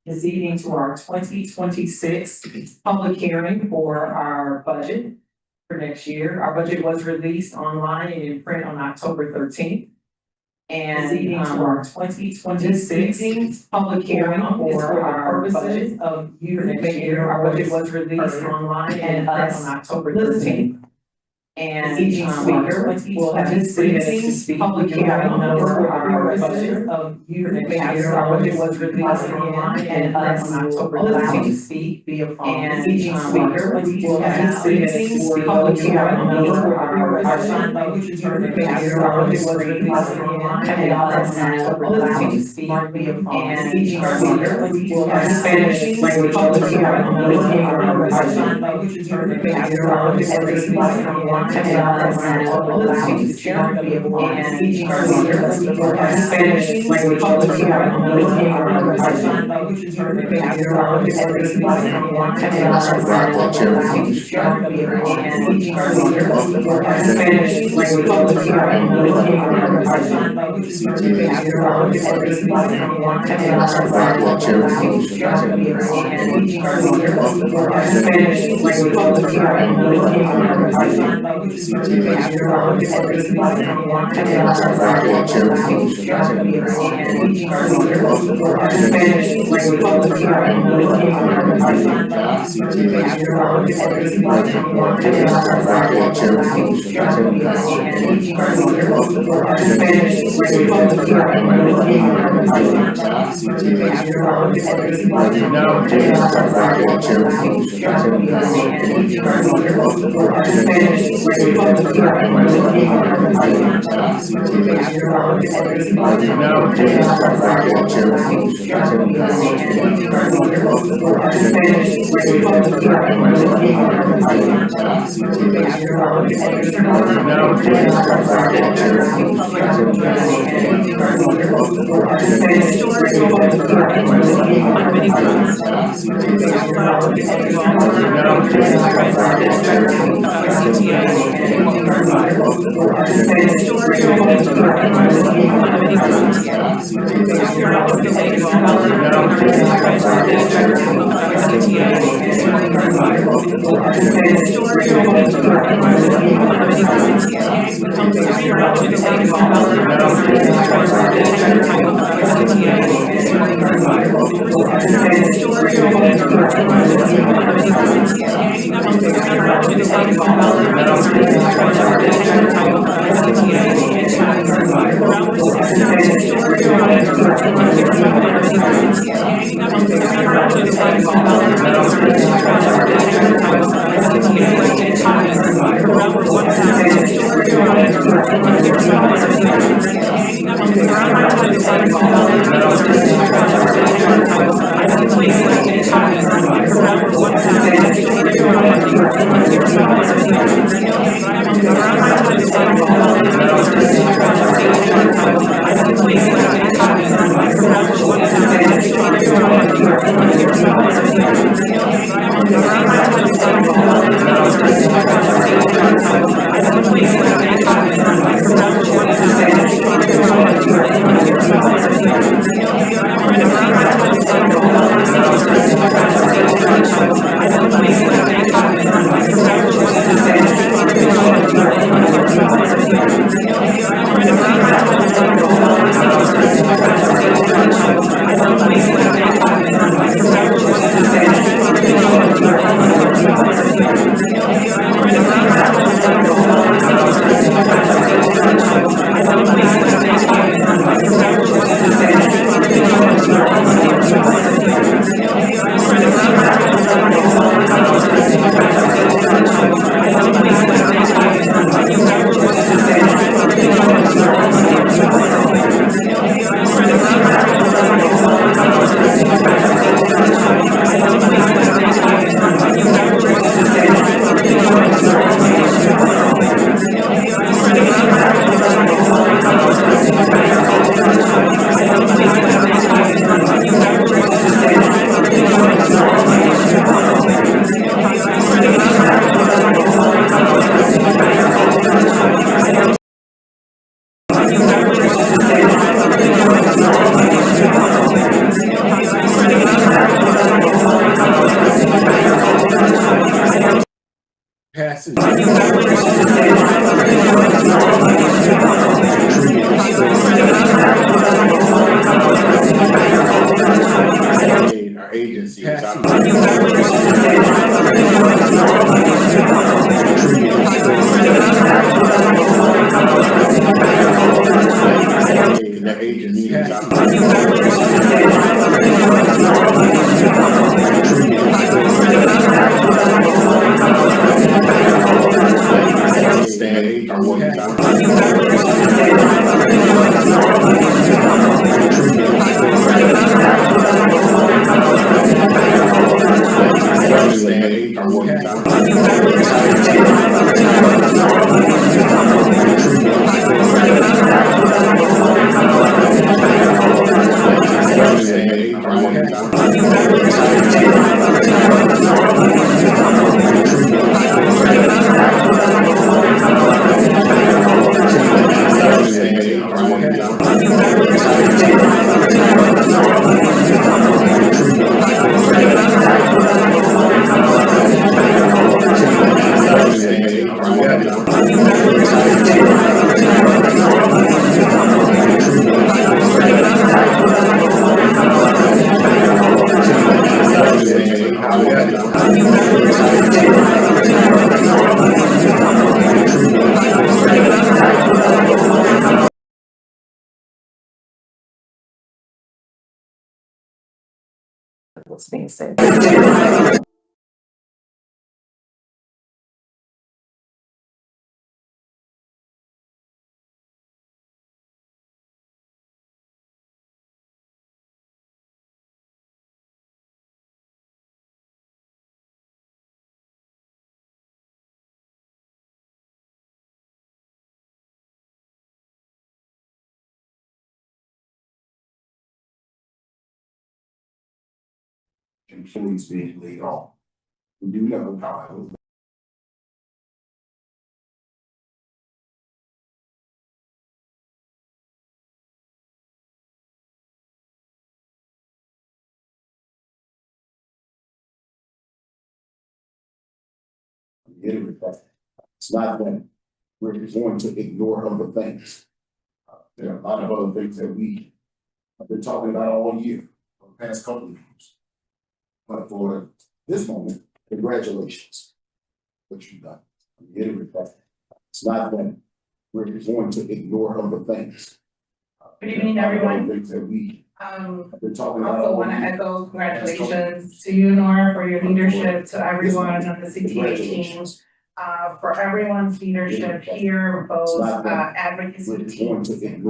this evening to our 2026 public hearing for our budget for next year. Our budget was released online and in print on October 13th. And this evening to our 2026 public hearing for our budget of you next year. Our budget was released online and in print on October 13th. And each speaker will have 3 minutes to speak. Public hearing for our budget of you next year. Our budget was released online and in print on October 13th. To speak via phone. And each speaker will have 3 minutes to speak. Public hearing for our sign language interpreter next year. Our budget was released online and in print on October 13th. To speak via phone. And each speaker will have Spanish language public hearing for our sign language interpreter next year. Our budget was released online. And the chairman be able and each speaker will have Spanish language public hearing for our sign language interpreter next year. Our budget was released online. And the chairman be able and each speaker will have Spanish language public hearing for our sign language interpreter next year. Our budget was released online. And the chairman be able and each speaker will have Spanish language public hearing for our sign language. passes. Our agency. What's being said. Employees being laid off. We do know, however, it's not that we're going to ignore other things. There are a lot of other things that we have been talking about all year, for the past couple of years. But for this moment, congratulations, what you've done. It's not that we're going to ignore other things. Good evening, everyone. Things that we have been talking about. Also want to echo congratulations to you, Nora, for your leadership, to everyone on the CTA team. For everyone's leadership here, both advocacy teams have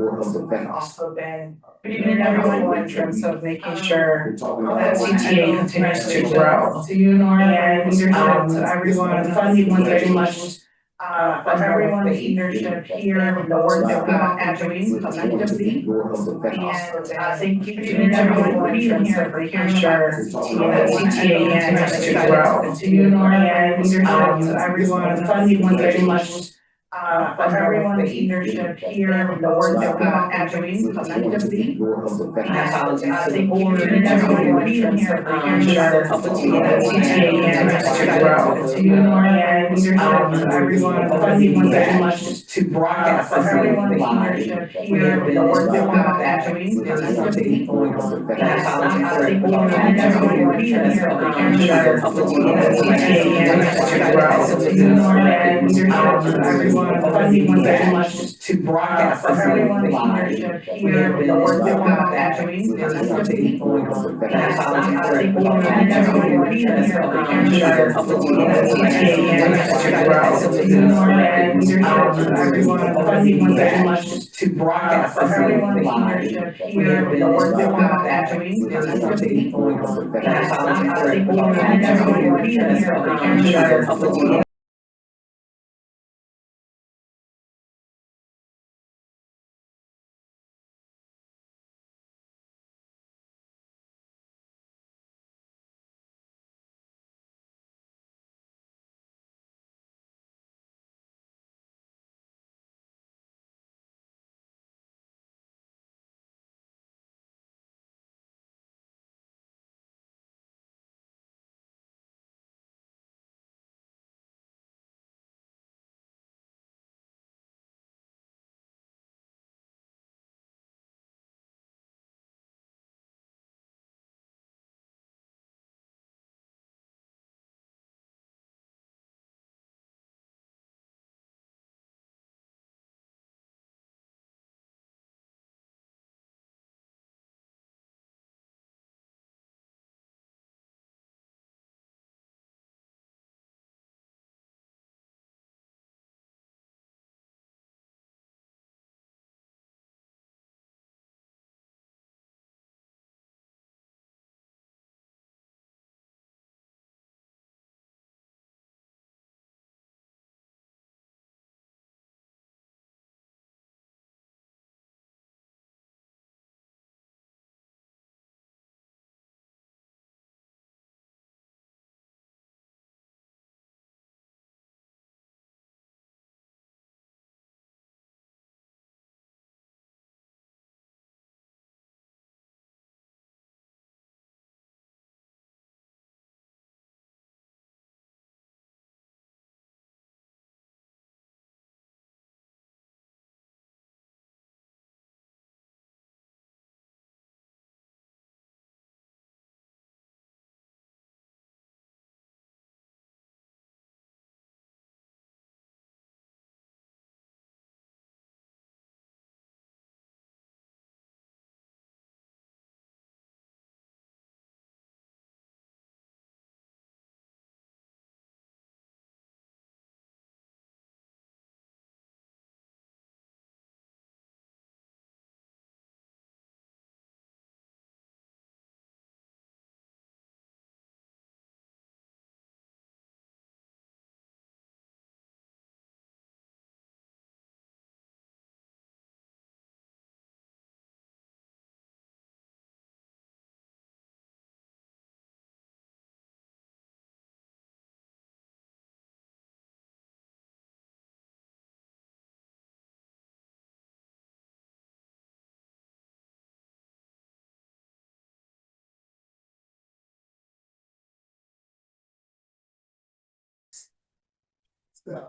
also been. Good evening, everyone, in terms of making sure that CTA continues to grow. To you, Nora, and leadership, to everyone, funding was very much. For everyone's leadership here, the work that we are doing collectively. And thank you to everyone for being here, for making sure that CTA continues to grow. To you, Nora, and leadership, to everyone, funding was very much. For everyone's leadership here, the work that we are doing collectively. Thank you to everyone for being here, for making sure that CTA continues to grow. To you, Nora, and leadership, to everyone, funding was very much to broadcast. For everyone's leadership here, the work that we are doing collectively. Thank you to everyone for being here, for making sure that CTA continues to grow. To you, Nora, and leadership, to everyone, funding was very much to broadcast. For everyone's leadership here, the work that we are doing collectively. Thank you to everyone for being here, for making sure that CTA continues to grow. To you, Nora, and leadership, to everyone, funding was very much to broadcast. For everyone's leadership here, the work that we are doing collectively. Thank you to everyone for being here, for making sure that CTA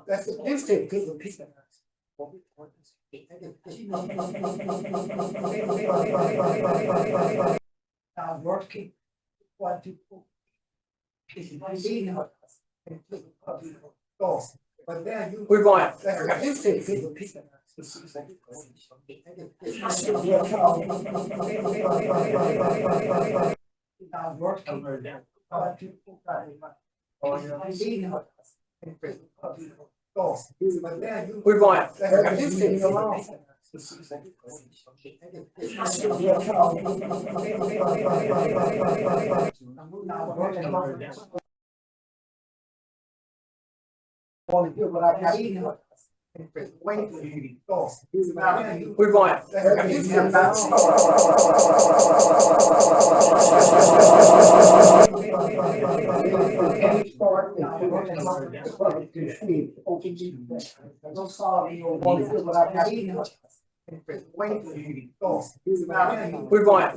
That's the. Working. What do? But then you. We're going. We're going. We're going.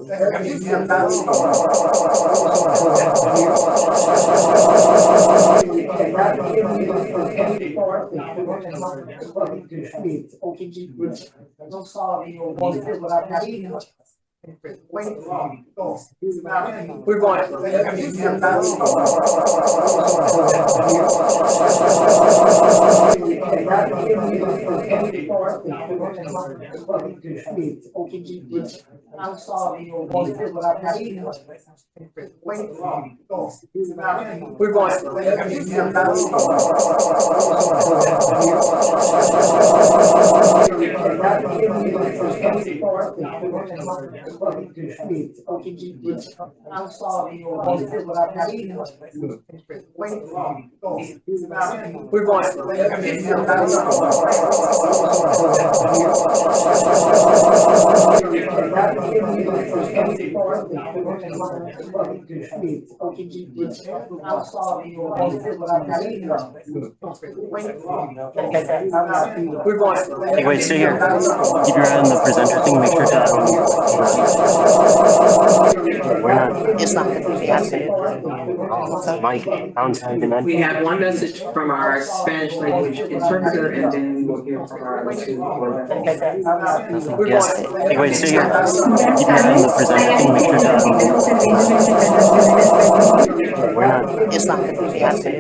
We're going. We're going. We're going. We're going. We're going. Hey, wait, stay here. Keep your eye on the presenter thing. Make sure to. We're not. It's not going to be happening. Mike, downside, and then. We have one message from our Spanish language interpreter, and then we'll hear from our other two. Yes. Hey, wait, stay here. Keep your eye on the presenter thing. Make sure to. We're not. It's not going to be happening.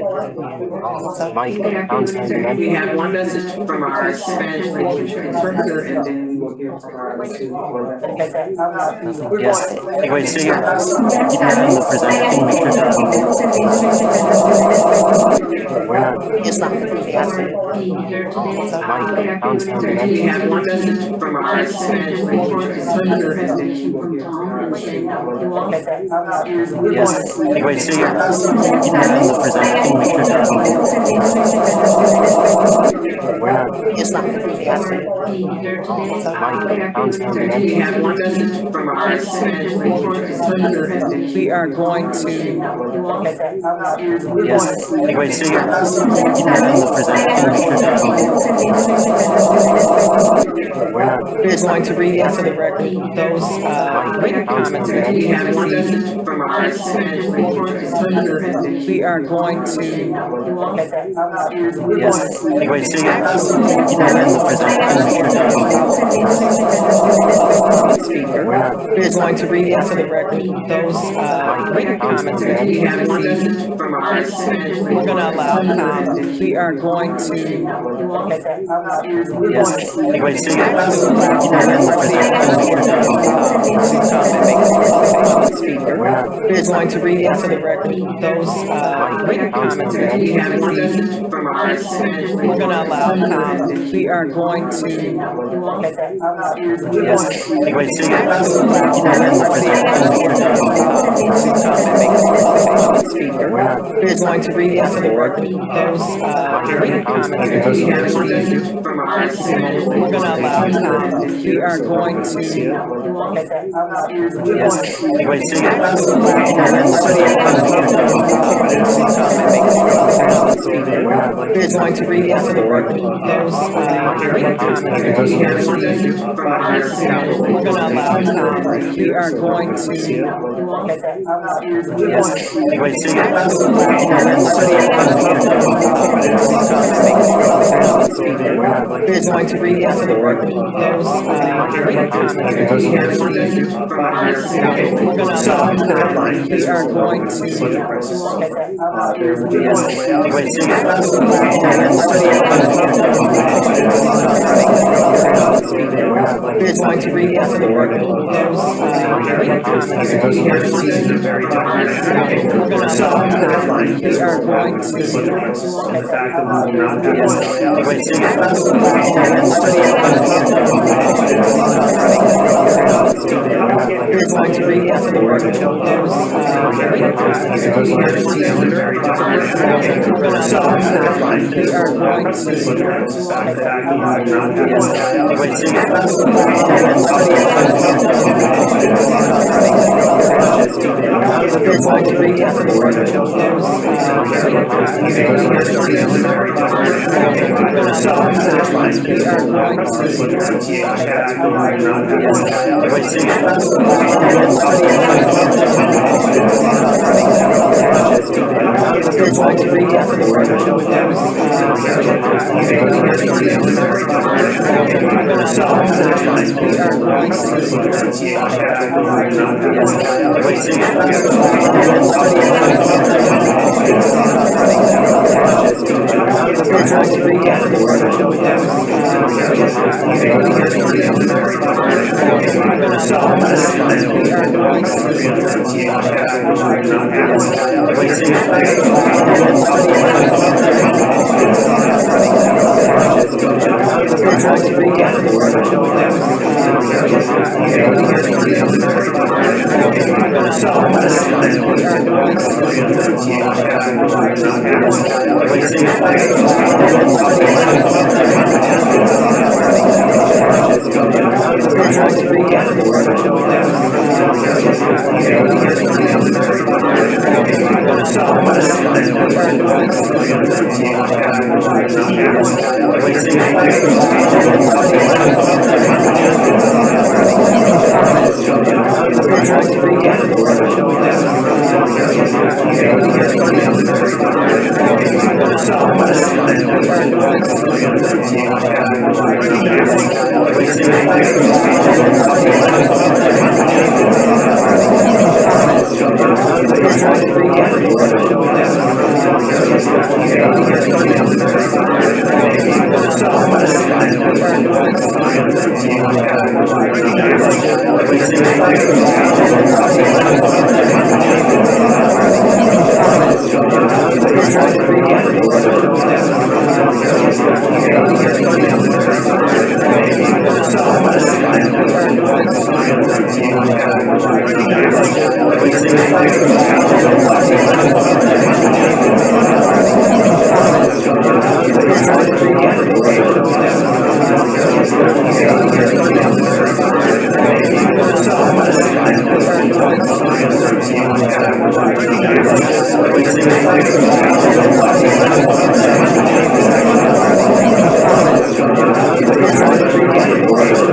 Mike, downside, and then. We have one message from our Spanish language interpreter, and then we'll hear from our other two. Yes. Hey, wait, stay here. Keep your eye on the presenter thing. Make sure to. We're not. It's not going to be happening. Mike, downside, and then. We have one message from our Spanish language interpreter, and then we'll hear from our other two. Yes. Hey, wait, stay here. Keep your eye on the presenter thing. Make sure to. We're not. It's not going to be happening. Mike, downside, and then. We have one message from our Spanish language interpreter, and then We are going to. Yes. Hey, wait, stay here. Keep your eye on the presenter thing. Make sure to. We're not. We're going to read into the record those written comments that we we have have one received. message from our Spanish language interpreter, and then We are going to. Yes. Hey, wait, stay here. Keep your eye on the presenter thing. Make sure to. Speaker. We're not. We're going to read into the record those written comments that we we have have one received. message from our Spanish language We're going to allow interpreter. we are going to. Yes. Hey, wait, stay here. Keep your eye on the presenter thing. Make sure to. Speaker. We're not. We're going to read into the record those written comments that we We have have one received. message from our Spanish We're language going to allow interpreter. we are going to. Yes. Hey, wait, stay here. Keep your eye on the presenter thing. Make sure to. Speaker. We're not. We're going to read into the record those written comments that we We have have one received. message from our Spanish We're going to allow language interpreter. we are going to. Yes. Hey, wait, stay here. Keep your eye on the presenter thing. Make sure to. We're not. We're going to read into the record those written comments that we We have have one received. message from our Spanish We're going to allow language we are going to. Yes. Hey, wait, stay here. Keep your eye on the presenter thing. Make sure to. We're going to read into the record those written comments that we have received. We're gonna, we are going to look at that. We're going to read into the record those written comments that we have received. We're gonna, we are going to look at we're going to read into the record those written comments that we have received. We're gonna, we are going to look we're going to read into the record those written comments that we have received. We are going to we're going to read into the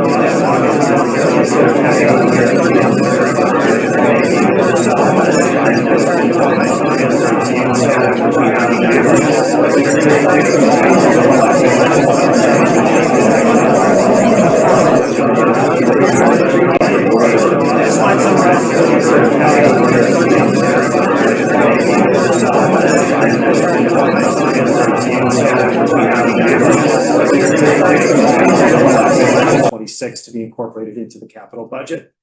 record those written comments that we have received. We are to be incorporated into the capital budget.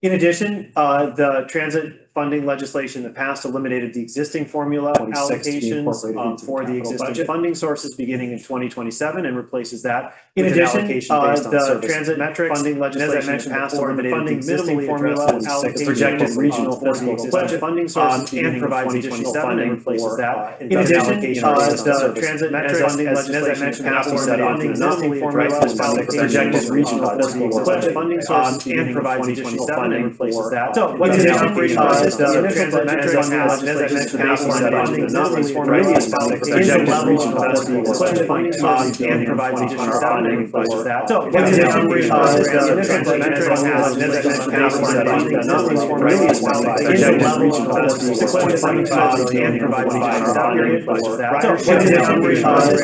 In addition, the transit funding legislation that passed eliminated the existing formula allocations for the existing funding sources beginning in 2027 and replaces that. In addition, the transit metrics funding legislation that passed eliminated the existing formula allocations projected regional fiscal budget funding sources and provides additional funding and replaces that. In addition, the transit metrics funding legislation passed eliminated the existing formula projected regional fiscal budget funding sources and provides additional funding and replaces that. So, in addition, the transit metrics as I mentioned, baseline funding really is about the level of equipment and provides additional funding for that. So in addition, the transit metrics as I mentioned, baseline funding really is about the level of equipment funding and provides additional funding for that. So in addition, the transit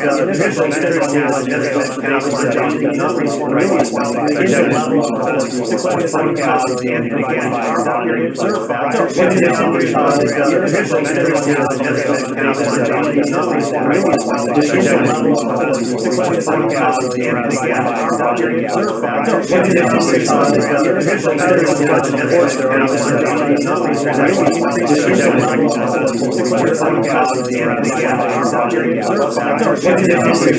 metrics as I mentioned, baseline funding really is about the level of equipment funding and again, our period reserve that. So in addition, the transit metrics as I mentioned, baseline funding really is about the level of equipment funding and again, our period reserve that. So in addition, the transit metrics as I mentioned, baseline funding increases the level of equipment funding and again, our period reserve that. So in addition,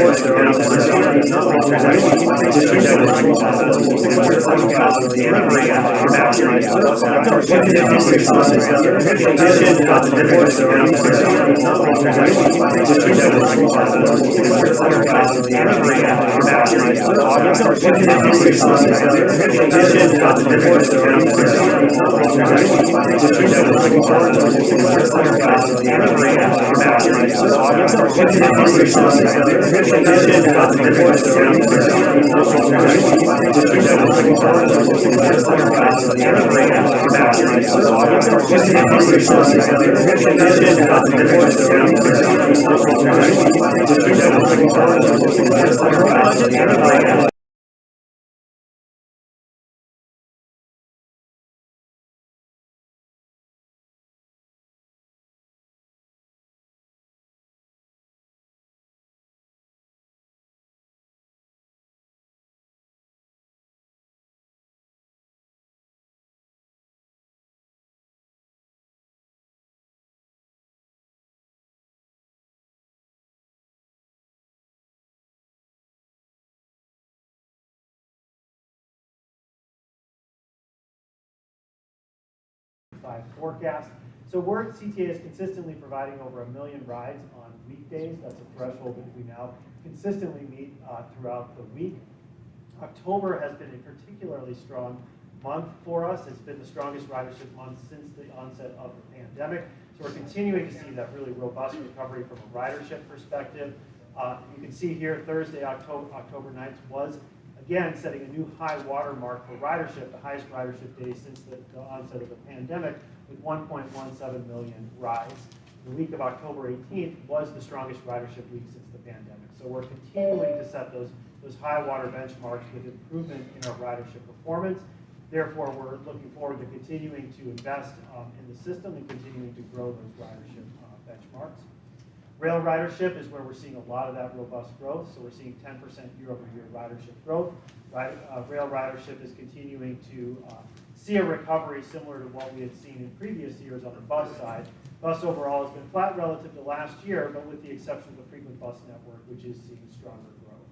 the transit metrics as I mentioned, forecast. So we're at CTA is consistently providing over 1 million rides on weekdays. That's a threshold that we now consistently meet throughout the week. October has been a particularly strong month for us. It's been the strongest ridership month since the onset of the pandemic. So we're continuing to see that really robust recovery from a ridership perspective. You can see here Thursday, October 9th was again setting a new high water mark for ridership, the highest ridership day since the onset of the pandemic, with 1.17 million rides. The week of October 18th was the strongest ridership week since the pandemic. So we're continuing to set those high water benchmarks with improvement in our ridership performance. Therefore, we're looking forward to continuing to invest in the system and continuing to grow those ridership benchmarks. Rail ridership is where we're seeing a lot of that robust growth. So we're seeing 10% year-over-year ridership growth. Rail ridership is continuing to see a recovery similar to what we had seen in previous years on the bus side. Bus overall has been flat relative to last year, but with the exception of the frequent bus network, which is seeing stronger growth.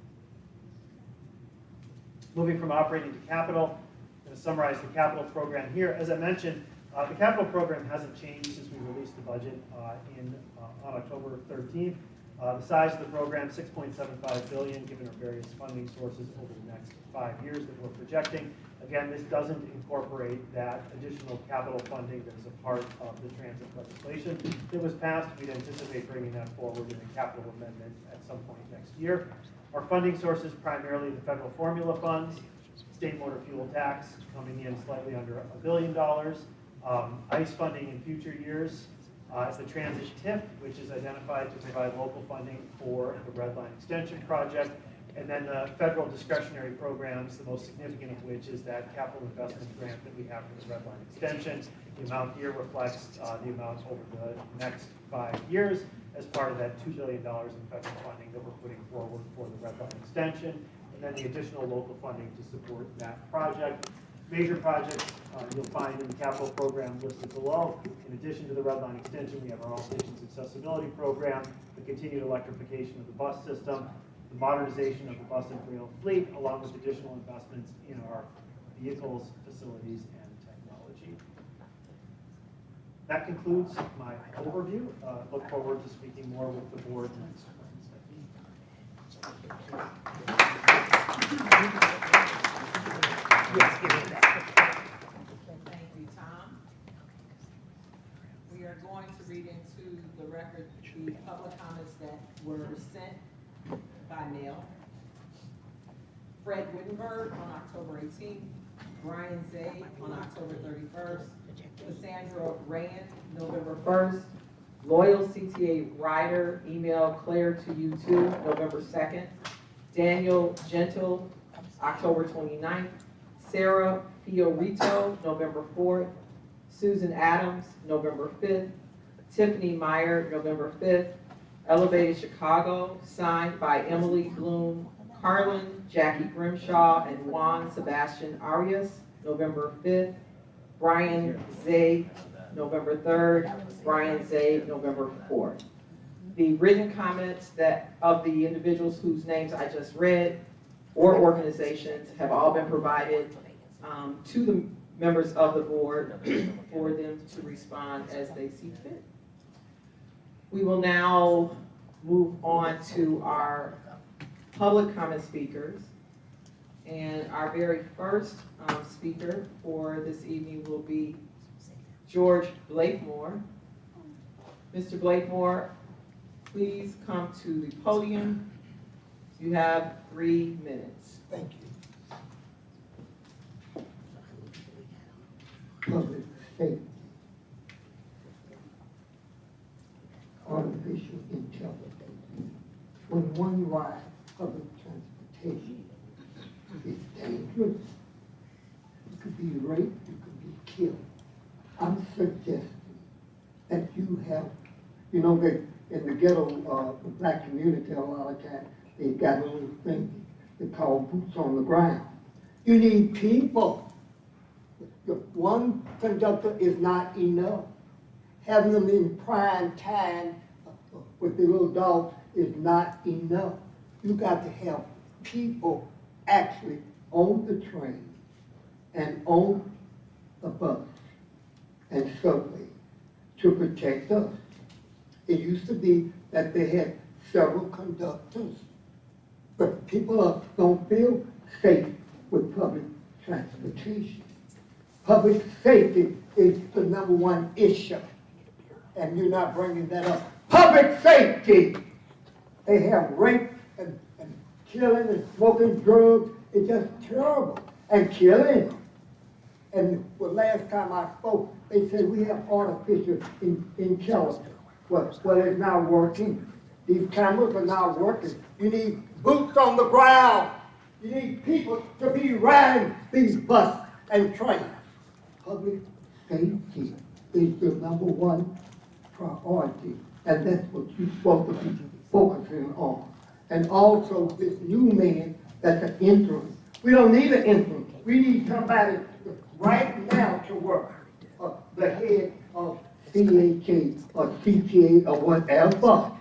Moving from operating to capital, I'm going to summarize the capital program here. As I mentioned, the capital program hasn't changed since we released the budget on October 13th. The size of the program, $6.75 billion, given our various funding sources over the next 5 years that we're projecting. Again, this doesn't incorporate that additional capital funding that is a part of the transit legislation that was passed. We'd anticipate bringing that forward in a capital amendment at some point next year. Our funding sources, primarily the federal formula funds, state motor fuel tax coming in slightly under $1 billion, ICE funding in future years, the transit TIF, which is identified to provide local funding for the Red Line Extension project, and then the federal discretionary programs, the most significant of which is that capital investment grant that we have for the Red Line Extension. The amount here reflects the amount over the next 5 years as part of that $2 billion in federal funding that we're putting forward for the Red Line Extension, and then the additional local funding to support that project. Major projects you'll find in the capital program listed below. In addition to the Red Line Extension, we have our All Stations Accessibility Program, the continued electrification of the bus system, the modernization of the bus and rail fleet, along with additional investments in our vehicles, facilities, and technology. That concludes my overview. Look forward to speaking more with the board next Wednesday. Yes, give me that. are going to read into the record the public comments that were sent by mail. Fred Wittenberg on October 18th, Brian Zay on October 31st, Cassandra Rand, November 1st, Loyal CTA Writer, email Claire to you too, November 2nd, Daniel Gentle, October 29th, Sarah Fiorito, November 4th, Susan Adams, November 5th, Tiffany Meyer, November 5th, Elevated Chicago, signed by Emily Bloom, Carlin, Jackie Grimshaw, and Juan Sebastian Arias, November 5th, Brian Zay, November 3rd, Brian Zay, November 4th. The written comments that of the individuals whose names I just read or organizations have all been provided to the members of the board for them to respond as they see fit. We will now move on to our public comment speakers. And our very first speaker for this evening will be George Blakemore. Mr. Blakemore, please come to the podium. You have 3 minutes. Thank you. Public safety. Artificial intelligence. When one rides public transportation, it's dangerous. You could be raped, you could be killed. I'm suggesting that you have, you know, that in the ghetto, the black community, a lot of times, they got a little thing they call boots on the ground. You need people. The one conductor is not enough. Having them in prime time with the little dogs is not enough. You got to have people actually on the train and on the bus and subway to protect us. It used to be that they had several conductors, but people don't feel safe with public transportation. Public safety is the #1 issue, and you're not bringing that up. Public safety! They have rape and killing and smoking drugs. It's just terrible. And killing. And the last time I spoke, they said we have artificial intelligence. Well, it's not working. These cameras are not working. You need boots on the ground. You need people to be riding these buses and trains. Public safety is the #1 priority, and that's what you're supposed to be focusing on. And also this new man that's an interim. We don't need an interim. We need somebody right now to work. The head of CHA or CTA or whatever.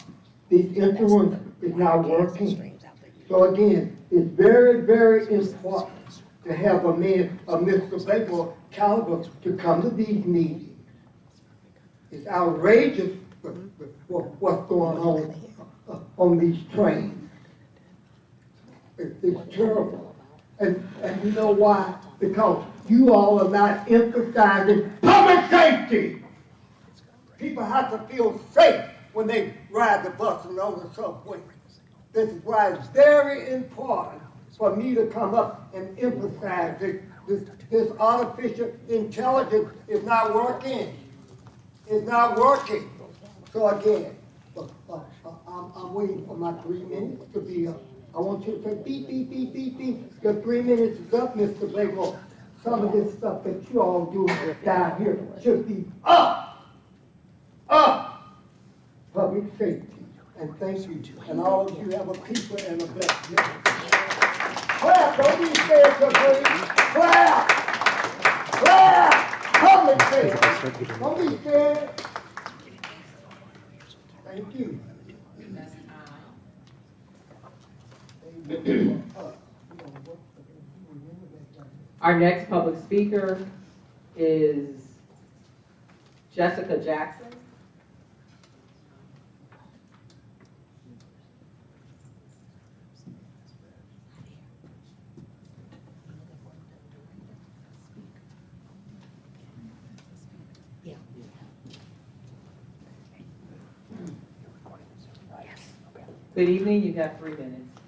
These interims is not working. So again, it's very, very important to have a man of Mr. Blakemore caliber to come to these meetings. It's outrageous what's going on these trains. It's terrible. And you know why? Because you all are not emphasizing public safety. People have to feel safe when they ride the bus and on the subway. This is why it's very important for me to come up and emphasize this artificial intelligence is not working. It's not working. So again, I'm waiting for my 3 minutes to be up. I want you to say beep, beep, beep, beep, beep. Your 3 minutes is up, Mr. Blakemore. Some of this stuff that you all do down here should be up. Public safety. And thank you. And all of you have a peaceful and a blessed day. Clap, don't be scared to breathe. Clap. Clap. Public safety. Don't be scared. Thank you. Our next public speaker is Jessica Jackson. Good evening, you got 3 minutes.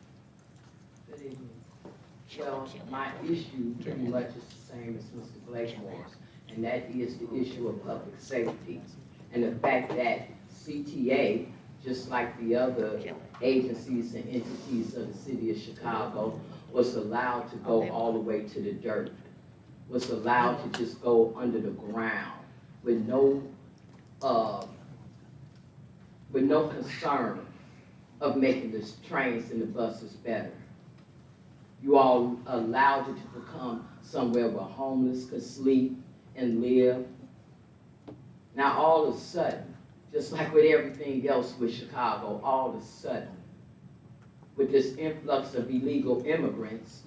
Good evening. Well, my issue pretty much is the same as Mr. Blakemore's, and that is the issue of public safety. And the fact that CTA, just like the other agencies and entities of the city of Chicago, was allowed to go all the way to the dirt, was allowed to just go under the ground with no concern of making the trains and the buses better. You all allowed it to become somewhere where homeless could sleep and live. Now all of a sudden, just like with everything else with Chicago, all of a sudden, with this influx of illegal immigrants,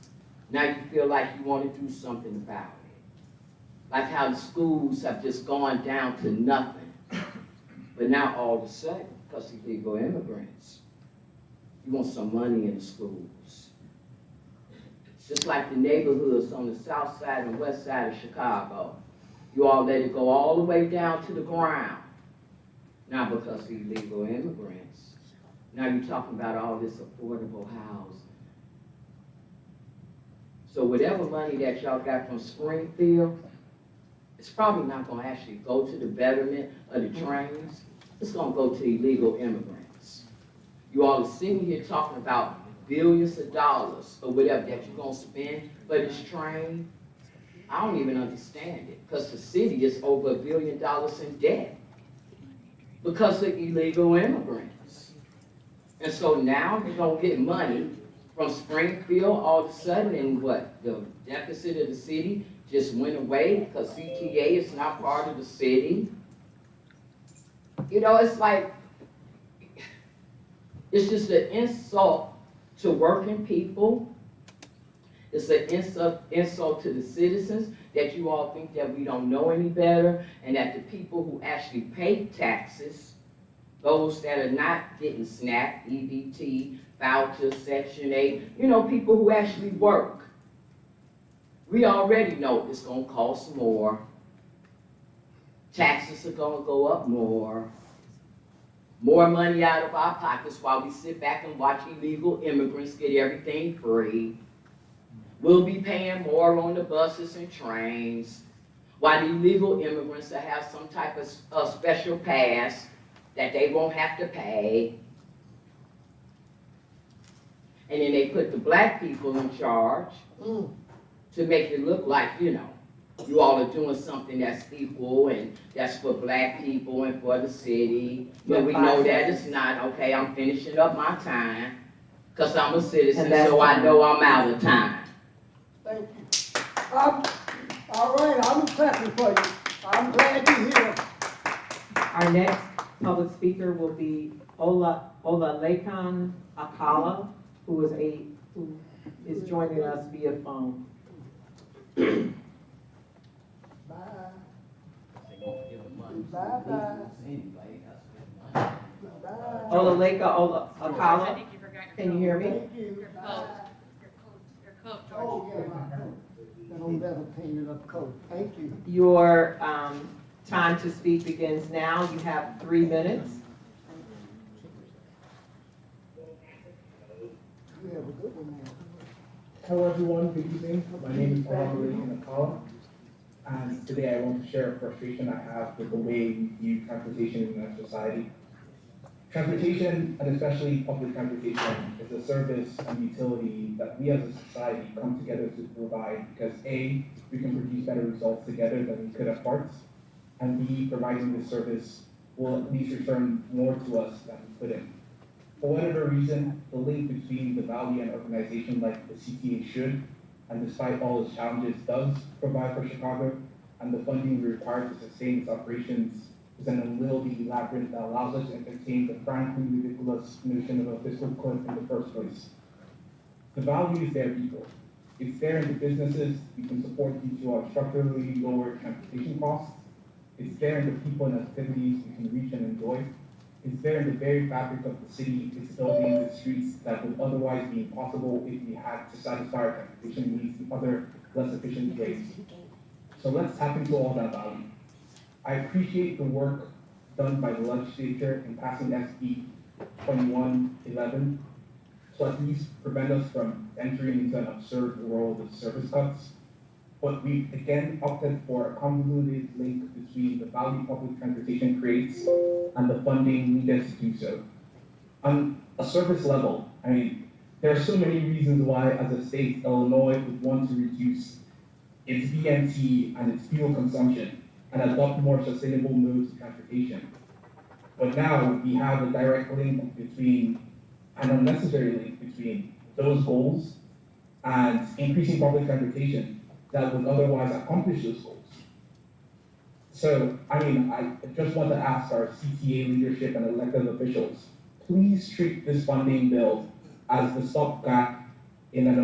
now you feel like you want to do something about it. Like how the schools have just gone down to nothing. But now all of a sudden, because of illegal immigrants, you want some money in the schools. Just like the neighborhoods on the south side and west side of Chicago. You all let it go all the way down to the ground. Now because of illegal immigrants. Now you're talking about all this affordable housing. So whatever money that y'all got from Springfield, it's probably not gonna actually go to the betterment of the trains. It's gonna go to illegal immigrants. You all are sitting here talking about billions of dollars or whatever that you're gonna spend for this train. I don't even understand it, because the city is over $1 billion in debt because of illegal immigrants. And so now you're gonna get money from Springfield all of a sudden, and what, the deficit of the city just went away because CTA is not part of the city. You know, it's like, it's just an insult to working people. It's an insult to the citizens that you all think that we don't know any better, and that the people who actually pay taxes, those that are not getting SNAP, EBT, voucher, Section 8, you know, people who actually work. We already know it's gonna cost more. Taxes are gonna go up more. More money out of our pockets while we sit back and watch illegal immigrants get everything free. We'll be paying more on the buses and trains, while the illegal immigrants will have some type of special pass that they won't have to pay. And then they put the black people in charge to make it look like, you know, you all are doing something that's equal and that's for black people and for the city. But we know that it's not. Okay, I'm finishing up my time because I'm a citizen, so I know I'm out of time. Thank you. All right, I'm clapping for you. I'm glad you're here. Our next public speaker will be Olalekan Akala, who is joining us via phone. Bye. Bye-bye. Olalekan Akala, can you hear me? Thank you. Oh, yeah, my coat. That old leather painted up coat. Thank you. Your time to speak begins now. You have 3 minutes. You have a good one now. Hello everyone, good evening. My name is Olalekan Akala, and today I want to share a frustration I have with the way we view transportation in our society. Transportation, and especially public transportation, is a service and utility that we as a society come together to provide because A, we can produce better results together than we could at parts, and B, providing this service will at least return more to us than we put in. For whatever reason, the link between the value and organization like the CTA should, and despite all its challenges, does provide for Chicago, and the funding required to sustain its operations is an unwieldy labyrinth that allows us to entertain the frankly ridiculous notion of a fiscal cliff in the first place. The value is there, people. It's there in the businesses we can support due to our structurally lower transportation costs. It's there in the people and activities we can reach and enjoy. It's there in the very fabric of the city. It's building the streets that would otherwise be impossible if we had to satisfy our transportation needs in other, less efficient ways. So let's tap into all that value. I appreciate the work done by the legislature in passing SB 2111 to at least prevent us from entering into an absurd world of service cuts. But we again opted for a convoluted link between the value public transportation creates and the funding needed to do so. On a surface level, I mean, there are so many reasons why, as a state, Illinois would want to reduce its BMT and its fuel consumption and adopt more sustainable modes of transportation. But now we have a direct link between, an unnecessary link between those goals and increasing public transportation that would otherwise accomplish those goals. So, I mean, I just want to ask our CTA leadership and elected officials, please treat this funding bill as the stopgap in an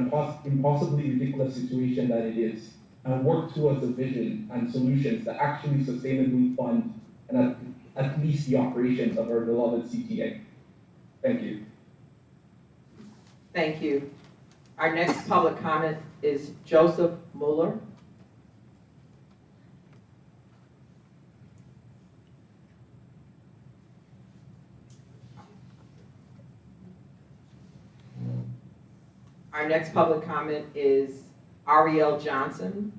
impossibly ridiculous situation that it is, and work towards a vision and solutions that actually sustainably fund and at least the operations of our beloved CTA. Thank you. Thank you. Our next public comment is Joseph Mueller. Our next public comment is Ariel Johnson.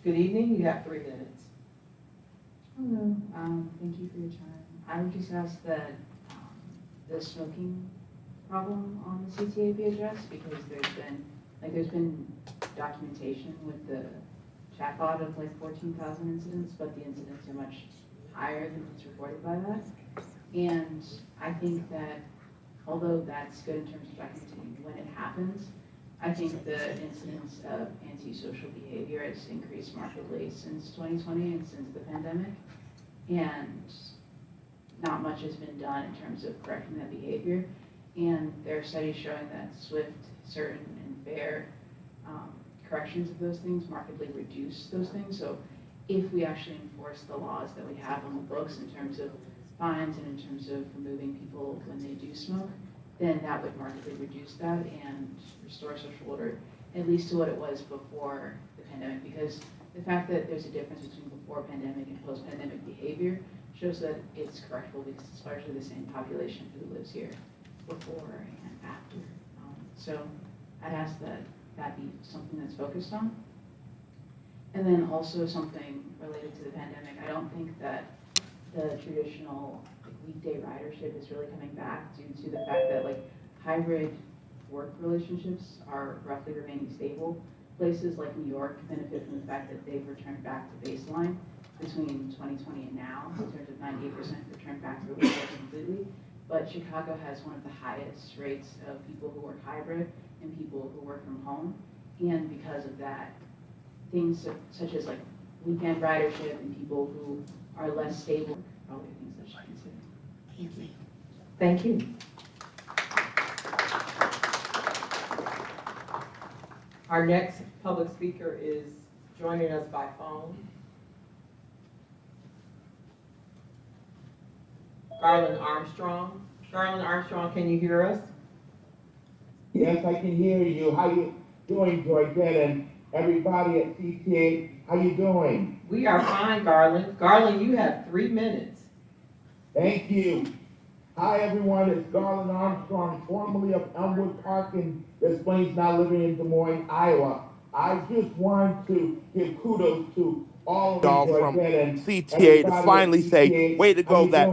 Good evening, you have 3 minutes. Hello, thank you for your time. I would just ask that the smoking problem on the CTA be addressed, because there's been documentation with the chatbot of like 14,000 incidents, but the incidents are much higher than what's reported by that. And I think that although that's good in terms of documenting when it happens, I think the incidence of antisocial behavior has increased markedly since 2020 and since the pandemic. And not much has been done in terms of correcting that behavior. And there are studies showing that swift, certain, and fair corrections of those things markedly reduce those things. So if we actually enforce the laws that we have on the books in terms of fines and in terms of removing people when they do smoke, then that would markedly reduce that and restore social order, at least to what it was before the pandemic. Because the fact that there's a difference between before pandemic and post-pandemic behavior shows that it's correctable, because it's largely the same population who lives here before and after. So I'd ask that that be something that's focused on. And then also something related to the pandemic. I don't think that the traditional weekday ridership is really coming back due to the fact that hybrid work relationships are roughly remaining stable. Places like New York benefit from the fact that they've returned back to baseline between 2020 and now, in terms of 98% returned back to the workforce completely. But Chicago has one of the highest rates of people who work hybrid and people who work from home. And because of that, things such as weekend ridership and people who are less stable are probably things that should consider. Thank you. Thank you. Our next public speaker is joining us by phone. Garland Armstrong. Garland Armstrong, can you hear us? Yes, I can hear you. How you doing, Georgette, and everybody at CTA? How you doing? We are fine, Garland. Garland, you have 3 minutes. Thank you. Hi, everyone. It's Garland Armstrong, formerly of Elmwood Park in Des Plaines, now living in Des Moines, Iowa. I just want to give kudos to all of y'all from CTA to finally say, way to go that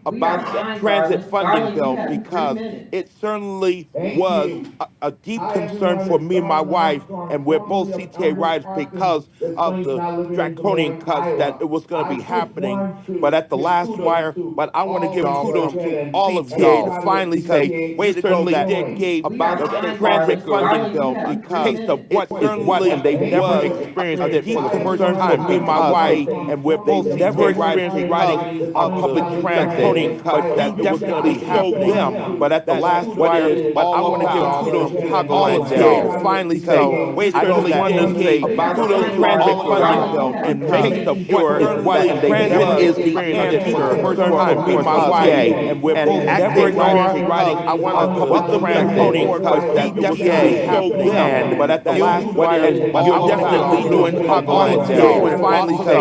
about that transit funding bill, because it certainly was a deep concern for me and my wife, and we're both CTA riders because of the draconian cuts that it was going to be happening, but at the last wire. But I want to give kudos to all of y'all to finally say, way to go that did gave about the transit funding bill, because taste of what is what, and they never experienced it for the first time. me and my wife, and we're both never experienced riding on public transit, but that it was gonna be so them. But at the last minute, but I want to give kudos to Chicagoland finally say, I certainly want to say kudos transit funding and make sure that transit is the answer for time. Me and my wife, and we're both never experienced riding on public transit, but that it was gonna be so them. But at the last minute, you're definitely doing all of y'all finally say, I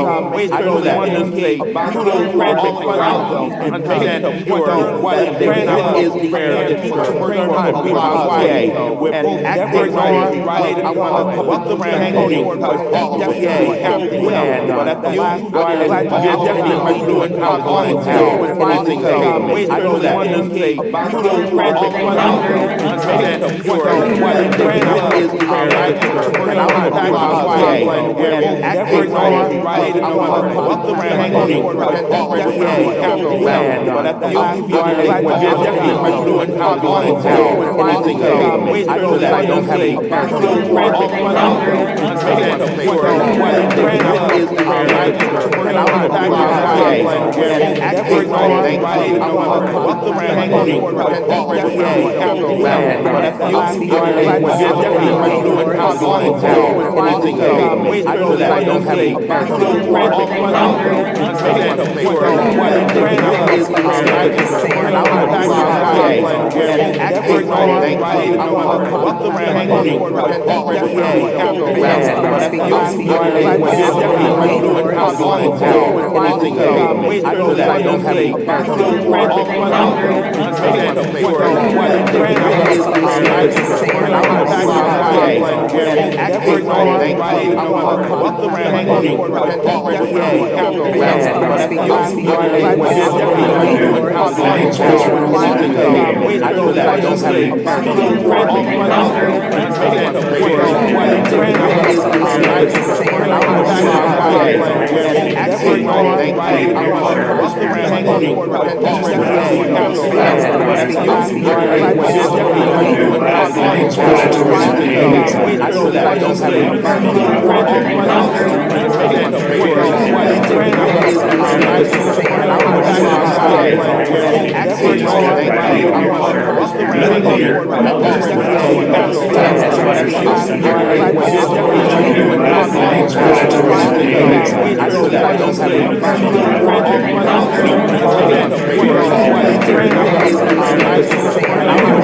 certainly want to say kudos transit funding and make sure that transit is the answer for time. Me and my wife, and we're both never experienced riding on public transit, but CTA so them. But at the last minute, you're definitely doing all of y'all finally say, I certainly want to say kudos transit funding and make sure that transit is the answer for time. Me and my wife, and we're both never experienced riding on public transit, but CTA so them. But at the last minute, you're definitely doing all of y'all finally say, I certainly want to say kudos transit funding and make sure that transit is the answer for time. Me and my wife, and we're both never experienced riding on public transit, but CTA so them. But at the last minute, you're definitely doing all of y'all finally say, I certainly want to say kudos transit funding and make sure that transit is the answer for time. Me and my wife, and we're both never experienced riding on public transit, but CTA so them. But at the last minute, you're definitely doing all of y'all finally say, I certainly want to say kudos transit funding and make sure that transit is the answer for time. Me and my wife, and we're both never experienced riding on public transit, but CTA so them. But at the last minute, you're definitely doing all of y'all finally say, I certainly want to say kudos transit funding and make sure that transit is the answer for time. Me and my wife, and we're both never experienced riding on public transit, but CTA so them. But at the last minute, you're definitely doing all of y'all finally say, I certainly want to say kudos transit funding and make sure that transit is the answer for time. Me and my wife, and we're both never experienced riding on public transit, but CTA so them. But at the last minute, you're definitely doing all of y'all finally say, I certainly want to say kudos transit funding and make sure that transit is the answer for time. Me and my wife, and we're both never experienced riding on public transit, but CTA so them. But at the last minute, you're definitely doing all of y'all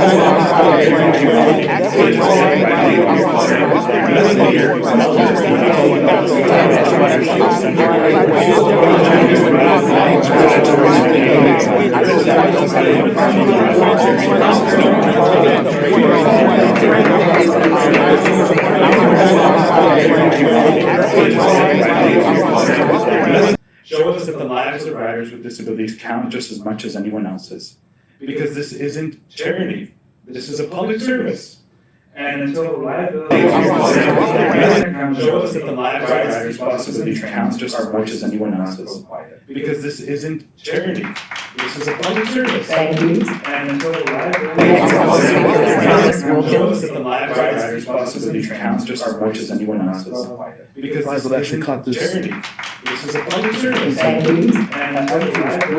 finally say, I certainly want to say kudos transit funding and make sure that transit is the answer for time. Me and my wife, and we're both never experienced riding on public transit. Show us that the lives of riders with disabilities count just as much as anyone else's. Because this isn't charity. This is a public service. And until the liability show us that the lives of riders with disabilities counts just as much as anyone else's. Because this isn't charity. This is a public service. Thank you. And until the liability show us that the lives of riders with disabilities counts just as much as anyone else's. Because this isn't charity. This is a public service. Thank you. And until the liability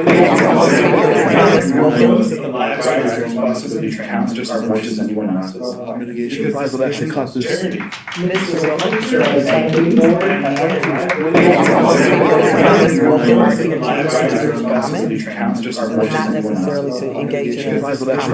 show us that the lives of riders with disabilities counts just as much as anyone else's. Because this isn't charity. Mr. Wilkins, thank you. Counts just as much as Not necessarily to engage in a conversation.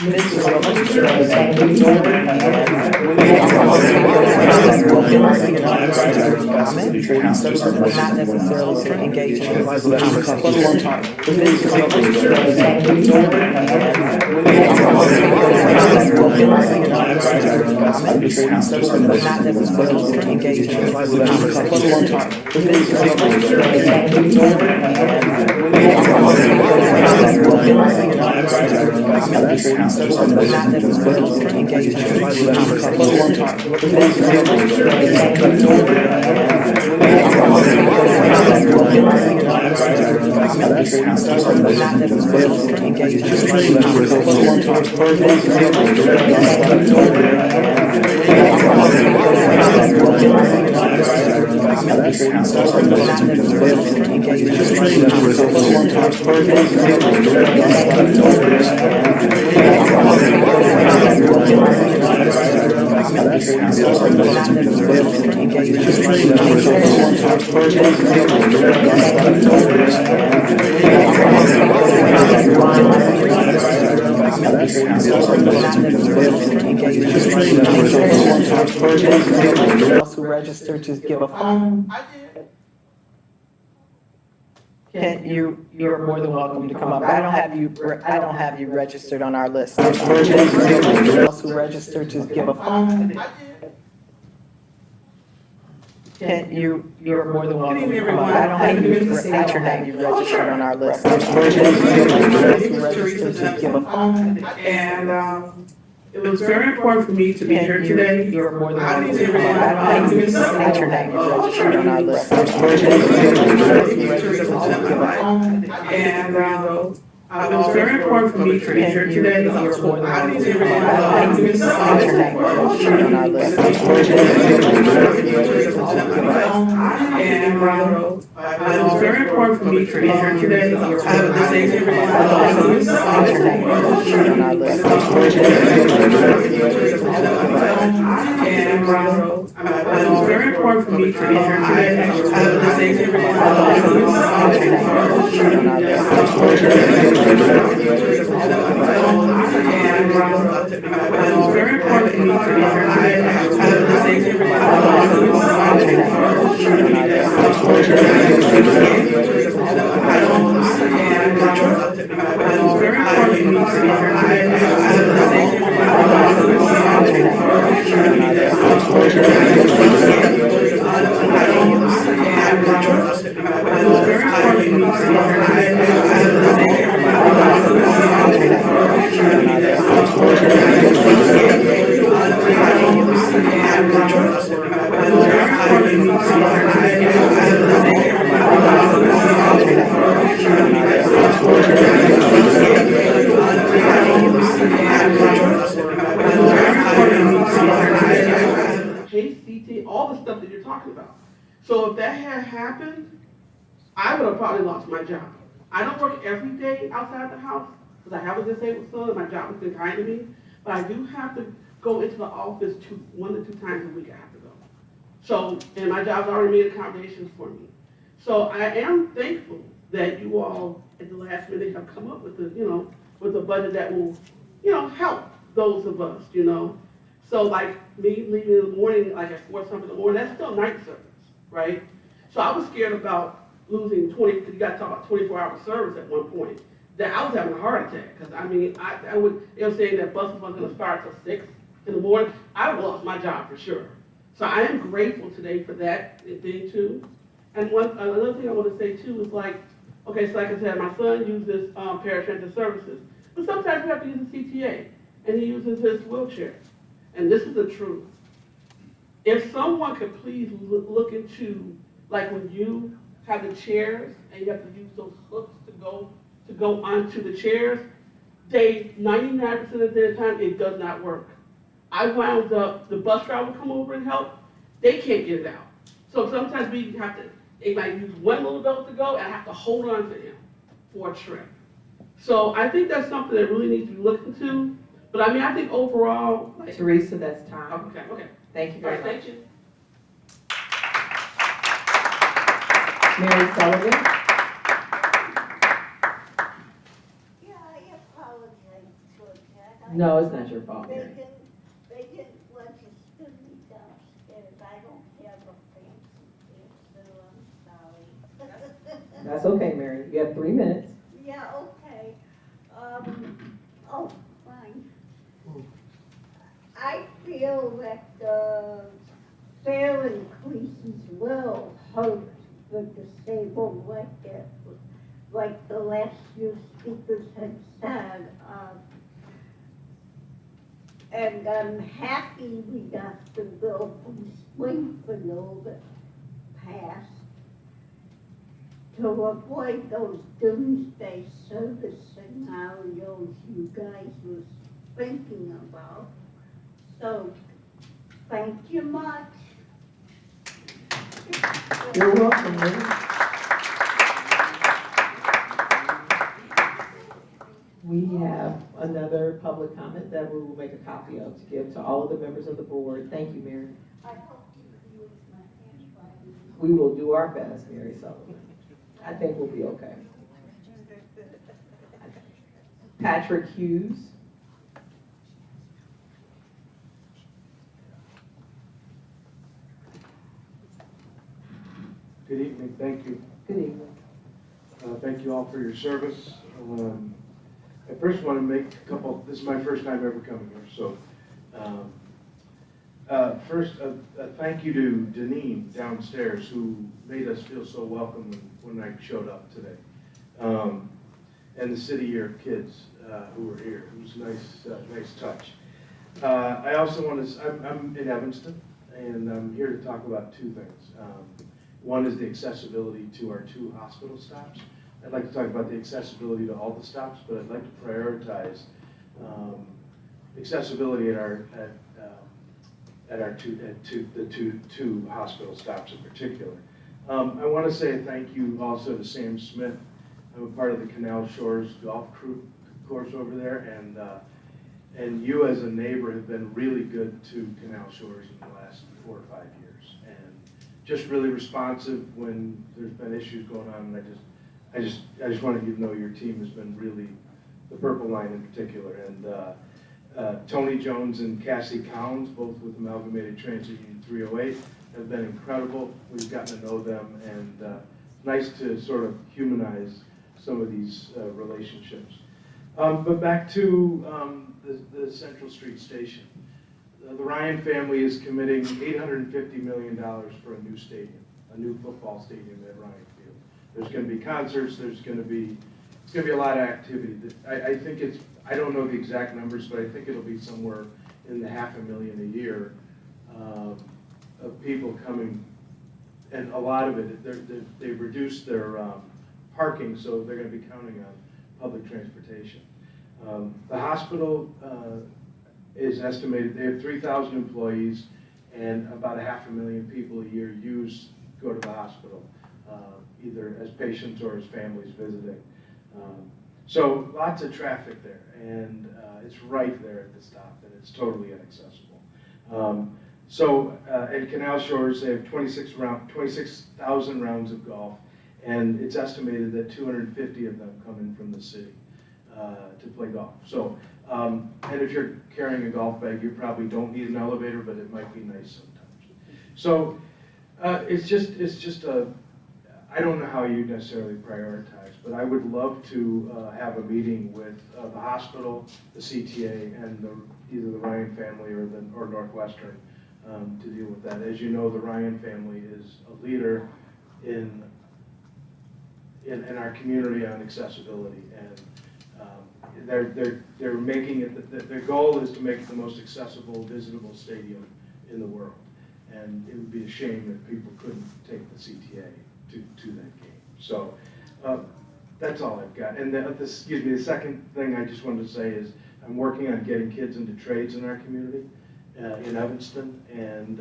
Mr. Wilkins, thank you. Not necessarily to engage in a conversation. Not necessarily to engage in a Also registered to give a phone. Can you're more than welcome to come up. I don't have you registered on our list. Also registered to give a phone. Can you're more than welcome to come up. I don't have you registered on our list. Also registered to give a phone. And, it was very important for me to be here today. You're more than welcome to come up. I don't have you registered on our list. And, it was very important for me to be here today. You're more than welcome to come up. I don't have you registered on our list. And, it was very important for me to be here today. I have a disabled on our list. And, it was very important for me to be here today. I have a disabled on our list. it was very important for me to be here today. I have a disabled CTA, all the stuff that you're talking about. So if that had happened, I would have probably lost my job. I don't work every day outside the house because I have a disabled son and my job has been kind to me, but I do have to go into the office 1 to 2 times a week. I have to go. So, and my job's already made accommodations for me. So I am thankful that you all at the last minute have come up with with a budget that will, help those of us, So like me leaving in the morning, like at 4 something in the morning, that's still night service, right? So I was scared about losing 20, because you got to talk about 24-hour service at one point, that I was having a heart attack. Because they were saying that buses weren't going to start till 6 in the morning. I would have lost my job for sure. So I am grateful today for that thing too. And another thing I want to say too is like I said, my son uses paratransit services, but sometimes we have to use a CTA, and he uses his wheelchair. And this is the truth. If someone could please look into, like when you have the chairs and you have to use those hooks to go onto the chairs, 99% of the time it does not work. I wound up, the bus driver would come over and help, they can't get it out. So sometimes they might use one little belt to go and I have to hold on to him for a trip. So I think that's something that really needs to be looked into. But I think overall. Teresa, that's time. Okay. Thank you very much. Thank you. Mary Sullivan. Yeah, I apologize for that. No, it's not your fault, They Mary. didn't register me downstairs. I don't have a fancy face, so I'm sorry. That's okay, Mary. You have 3 minutes. Yeah, okay. Fine. I feel that the fare increases will hurt the disabled like the last few speakers had said. And I'm happy we got the bill from Springfield passed to avoid those doomsday service scenarios you guys were thinking about. So, thank you much. You're welcome, Lily. We have another public comment that we will make a copy of to give to all of the members of the board. Thank you, Mary. I hope you use my handwriting. We will do our best, Mary Sullivan. I think we'll be okay. Patrick Hughes. Good evening, thank you. Good evening. Thank you all for your service. I first want to make a couple, this is my first time ever coming here, so. First, a thank you to Deneen downstairs who made us feel so welcome when I showed up today. And the City Year kids who were here. It was a nice touch. I also want to, I'm in Evanston, and I'm here to talk about two things. One is the accessibility to our 2 hospital stops. I'd like to talk about the accessibility to all the stops, but I'd like to prioritize accessibility at the two hospital stops in particular. I want to say a thank you also to Sam Smith. I'm a part of the Canal Shores golf course over there, and you as a neighbor have been really good to Canal Shores in the last 4 or 5 years, and just really responsive when there's been issues going on. And I just wanted you to know your team has been really, the Purple Line in particular, and Tony Jones and Cassie Collins, both with Amalgamated Transit Union 308, have been incredible. We've gotten to know them, and nice to sort of humanize some of these relationships. But back to the Central Street Station. The Ryan family is committing $850 million for a new stadium, a new football stadium at Ryan Field. There's going to be concerts. It's going to be a lot of activity. I think it's, I don't know the exact numbers, but I think it'll be somewhere in the $500,000 a year of people coming, and a lot of it, they've reduced their parking, so they're going to be counting on public transportation. The hospital is estimated, they have 3,000 employees, and about 500,000 people a year go to the hospital, either as patients or as families visiting. So lots of traffic there, and it's right there at the stop, and it's totally inaccessible. At Canal Shores, they have 26,000 rounds of golf, and it's estimated that 250 of them come in from the city to play golf. So, and if you're carrying a golf bag, you probably don't need an elevator, but it might be nice sometimes. So it's just a, I don't know how you necessarily prioritize, but I would love to have a meeting with the hospital, the CTA, and either the Ryan family or Northwestern to deal with that. As you know, the Ryan family is a leader in our community on accessibility, and they're making it. Their goal is to make it the most accessible, visitable stadium in the world, and it would be a shame if people couldn't take the CTA to that game. So that's all I've got. And the second thing I just wanted to say is I'm working on getting kids into trades in our community in Evanston, and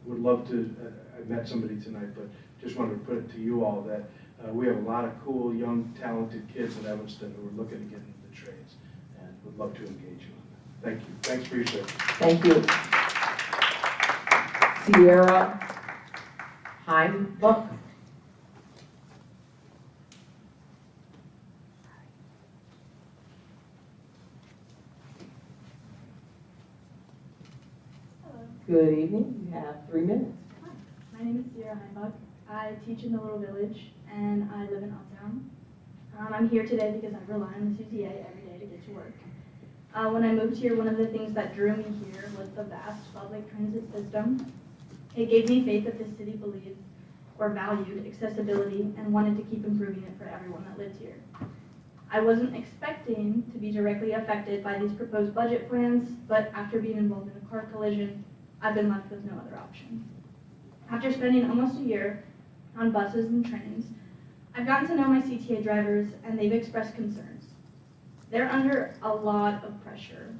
would love to. I met somebody tonight, but just wanted to put it to you all that we have a lot of cool, young, talented kids in Evanston who are looking to get into the trades, and would love to engage you on that. Thank you. Thanks for your service. Thank you. Sierra Heimbuck. Good evening. You have 3 minutes. Hi, my name is Sierra Heimbuck. I teach in the little village, and I live in Uptown. I'm here today because I rely on the CTA every day to get to work. When I moved here, one of the things that drew me here was the vast public transit system. It gave me faith that the city believed or valued accessibility and wanted to keep improving it for everyone that lived here. I wasn't expecting to be directly affected by these proposed budget plans, but after being involved in a car collision, I've been left with no other option. After spending almost a year on buses and trains, I've gotten to know my CTA drivers, and they've expressed concerns. They're under a lot of pressure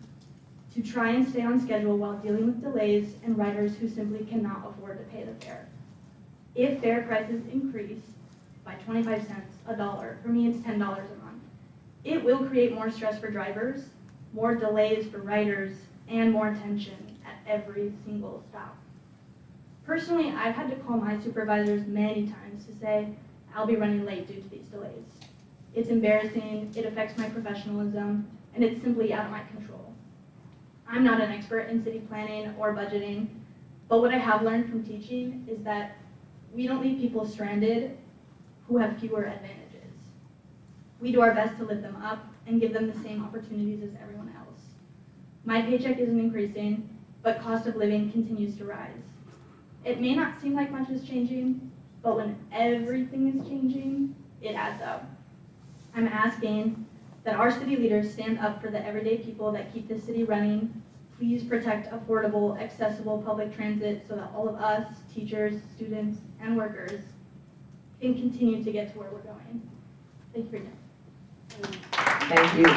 to try and stay on schedule while dealing with delays and riders who simply cannot afford to pay the fare. If fare prices increase by 25 cents, $1, for me it's $10 a month, it will create more stress for drivers, more delays for riders, and more tension at every single stop. Personally, I've had to call my supervisors many times to say, I'll be running late due to these delays. It's embarrassing, it affects my professionalism, and it's simply out of my control. I'm not an expert in city planning or budgeting, but what I have learned from teaching is that we don't leave people stranded who have fewer advantages. We do our best to lift them up and give them the same opportunities as everyone else. My paycheck isn't increasing, but cost of living continues to rise. It may not seem like much is changing, but when everything is changing, it adds up. I'm asking that our city leaders stand up for the everyday people that keep the city running. Please protect affordable, accessible public transit so that all of us, teachers, students, and workers, can continue to get to where we're going. Thank you for your time. Thank you.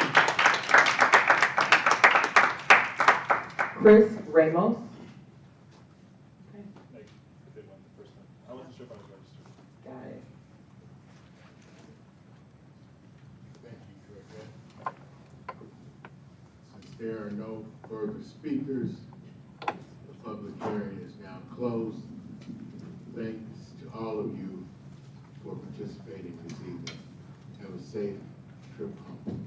Chris Ramos. I wasn't sure if I was registered. Got it. Thank you, Georgette. Since there are no further speakers, the public hearing is now closed. Thanks to all of you for participating this evening. Have a safe trip home.